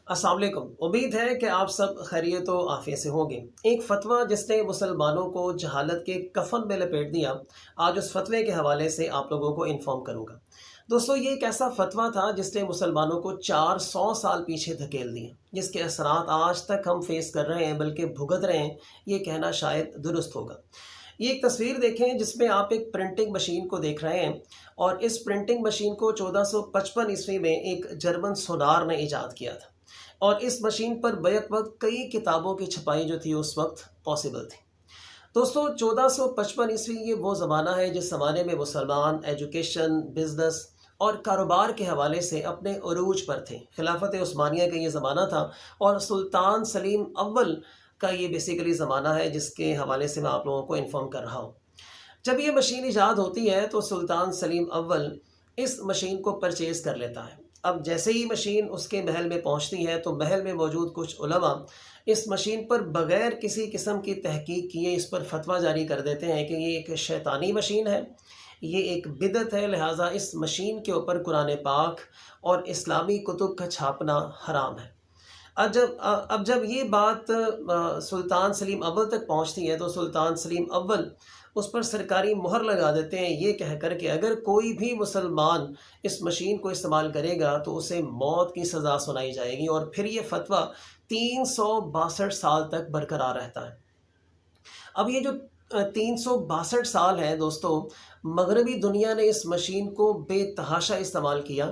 अस्सलाम वालेकुम। उम्मीद है कि आप सब खैरियत व आफियत से होंगे। एक फ़तवा जिसने मुसलमानों को जहालत के कफ़न में लपेट दिया, आज उस फ़तवे के हवाले से आप लोगों को इन्फॉर्म करूँगा। दोस्तों, ये एक ऐसा फ़तवा था जिसने मुसलमानों को 400 साल पीछे धकेल दिया, जिसके असरात आज तक हम फेस कर रहे हैं, बल्कि भुगत रहे हैं, ये कहना शायद दुरुस्त होगा। ये एक तस्वीर देखें जिसमें आप एक प्रिंटिंग मशीन को देख रहे हैं, और इस प्रिंटिंग मशीन को 1455 ईस्वी में एक जर्मन सुनार ने ईजाद किया था, और इस मशीन पर बैक वक्त कई किताबों की छपाई जो थी उस वक्त पॉसिबल थी। दोस्तों, 1455 ईस्वी ये वो ज़माना है जिस ज़माने में मुसलमान एजुकेशन, बिज़नेस और कारोबार के हवाले से अपने अरूज पर थे। खिलाफत उस्मानिया का ये ज़माना था, और सुल्तान सलीम अव्वल का ये बेसिकली ज़माना है जिसके हवाले से मैं आप लोगों को इन्फॉर्म कर रहा हूँ। जब ये मशीन ईजाद होती है तो सुल्तान सलीम अव्वल इस मशीन को परचेज़ कर लेता है। अब जैसे ही मशीन उसके महल में पहुंचती है तो महल में मौजूद कुछ उलमा इस मशीन पर बग़ैर किसी किस्म की तहकीक किए इस पर फतवा जारी कर देते हैं कि ये एक शैतानी मशीन है, ये एक बिदअत है, लिहाजा इस मशीन के ऊपर कुरान पाक और इस्लामी कुतुब का छापना हराम है। अब जब ये बात सुल्तान सलीम अव्वल तक पहुंचती है तो सुल्तान सलीम अव्वल उस पर सरकारी मुहर लगा देते हैं, ये कह कर कि अगर कोई भी मुसलमान इस मशीन को इस्तेमाल करेगा तो उसे मौत की सज़ा सुनाई जाएगी। और फिर ये फतवा 362 साल तक बरकरार रहता है। अब ये जो 362 साल है दोस्तों, मगरबी दुनिया ने इस मशीन को बेतहाशा इस्तेमाल किया,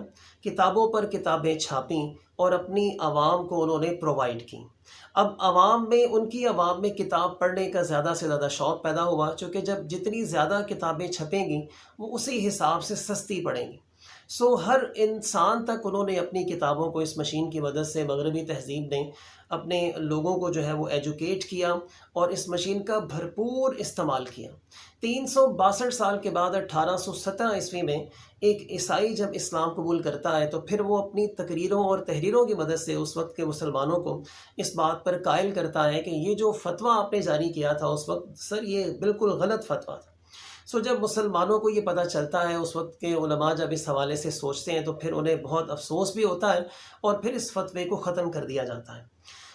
किताबों पर किताबें छापीं और अपनी आवाम को उन्होंने प्रोवाइड की। अब आवाम में किताब पढ़ने का ज़्यादा से ज़्यादा शौक़ पैदा हुआ, चूँकि जब जितनी ज़्यादा किताबें छपेंगी वो उसी हिसाब से सस्ती पड़ेंगी। सो हर इंसान तक उन्होंने अपनी किताबों को इस मशीन की मदद से मगरबी तहज़ीब ने अपने लोगों को जो है वो एजुकेट किया और इस मशीन का भरपूर इस्तेमाल किया। 362 साल के बाद 1817 ईस्वी में एक ईसाई जब इस्लाम कबूल करता है तो फिर वो अपनी तकरीरों और तहरीरों की मदद से उस वक्त के मुसलमानों को इस बात पर कायल करता है कि ये जो फतवा आपने जारी किया था उस वक्त, सर ये बिल्कुल गलत फतवा था। सो जब मुसलमानों को ये पता चलता है, उस वक्त के उलमा जब इस हवाले से सोचते हैं तो फिर उन्हें बहुत अफसोस भी होता है, और फिर इस फतवे को ख़त्म कर दिया जाता है।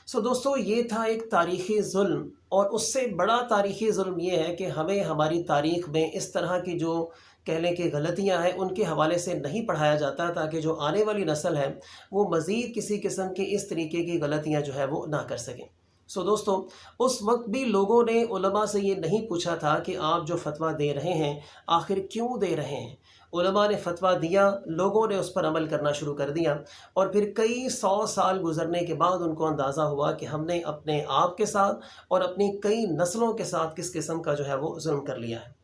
सो दोस्तों, ये था एक तारीख़ी ज़ुल्म, और उससे बड़ा तारीख़ी ज़ुल्म ये है कि हमें हमारी तारीख़ में इस तरह की जो कह लें कि गलतियाँ हैं उनके हवाले से नहीं पढ़ाया जाता, ताकि जो आने वाली नस्ल है वो मज़ीद किसी किस्म की इस तरीके की गलतियाँ जो है वो ना कर सकें। सो दोस्तों, उस वक्त भी लोगों ने उलमा से ये नहीं पूछा था कि आप जो फतवा दे रहे हैं आखिर क्यों दे रहे हैं। उलमा ने फतवा दिया, लोगों ने उस पर अमल करना शुरू कर दिया, और फिर कई 100 साल गुजरने के बाद उनको अंदाज़ा हुआ कि हमने अपने आप के साथ और अपनी कई नस्लों के साथ किस किस्म का जो है वो जुल्म कर लिया है।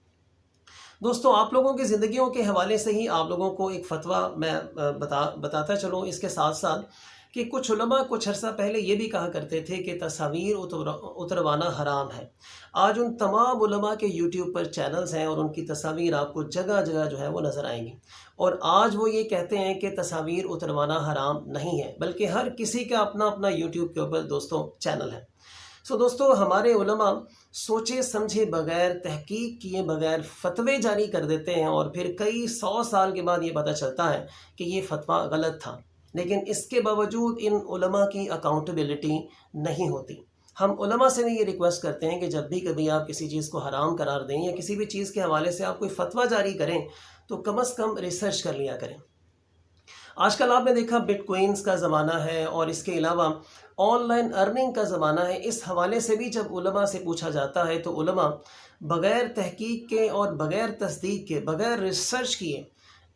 दोस्तों, आप लोगों की ज़िंदगियों के हवाले से ही आप लोगों को एक फ़तवा मैं बताता चलूँ इसके साथ साथ कि कुछ उलमा कुछ अर्सा पहले ये भी कहा करते थे कि तस्वीर उतरवाना हराम है। आज उन तमाम उलमा के यूट्यूब पर चैनल्स हैं और उनकी तस्वीर आपको जगह जगह जो है वो नज़र आएंगी, और आज वो ये कहते हैं कि तस्वीर उतरवाना हराम नहीं है, बल्कि हर किसी का अपना अपना यूट्यूब के ऊपर दोस्तों चैनल है। सो दोस्तों, हमारे उलमा सोचे समझे बगैर, तहकीक किए बगैर फतवे जारी कर देते हैं, और फिर कई 100 साल के बाद ये पता चलता है कि ये फतवा गलत था, लेकिन इसके बावजूद इन उलमा की अकाउंटेबिलिटी नहीं होती। हम उलमा से भी ये रिक्वेस्ट करते हैं कि जब भी कभी आप किसी चीज़ को हराम करार दें या किसी भी चीज़ के हवाले से आप कोई फतवा जारी करें तो कम से कम रिसर्च कर लिया करें। आजकल आपने देखा बिटकॉइंस का ज़माना है, और इसके अलावा ऑनलाइन अर्निंग का ज़माना है। इस हवाले से भी जब उलमा से पूछा जाता है तो उलमा बग़ैर तहकीक के और बग़ैर तस्दीक के, बग़ैर रिसर्च किए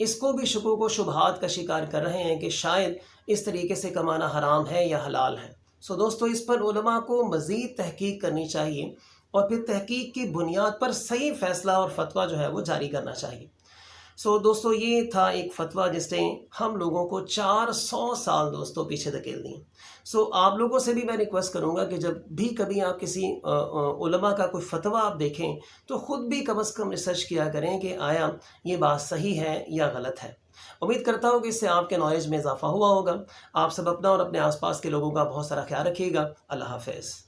इसको भी शुकूक व शुबहात का शिकार कर रहे हैं कि शायद इस तरीके से कमाना हराम है या हलाल है। सो दोस्तों, इस पर उलमा को मज़ीद तहकीक करनी चाहिए, और फिर तहकीक की बुनियाद पर सही फ़ैसला और फतवा जो है वो जारी करना चाहिए। सो दोस्तों, ये था एक फ़तवा जिसने हम लोगों को 400 साल दोस्तों पीछे धकेल दिए। सो आप लोगों से भी मैं रिक्वेस्ट करूँगा कि जब भी कभी आप किसी उलमा का कोई फ़तवा आप देखें तो ख़ुद भी कम से कम रिसर्च किया करें कि आया ये बात सही है या गलत है। उम्मीद करता हूँ कि इससे आपके नॉलेज में इजाफ़ा हुआ होगा। आप सब अपना और अपने आसपास के लोगों का बहुत सारा ख्याल रखिएगा। अल्लाह हाफ़िज़।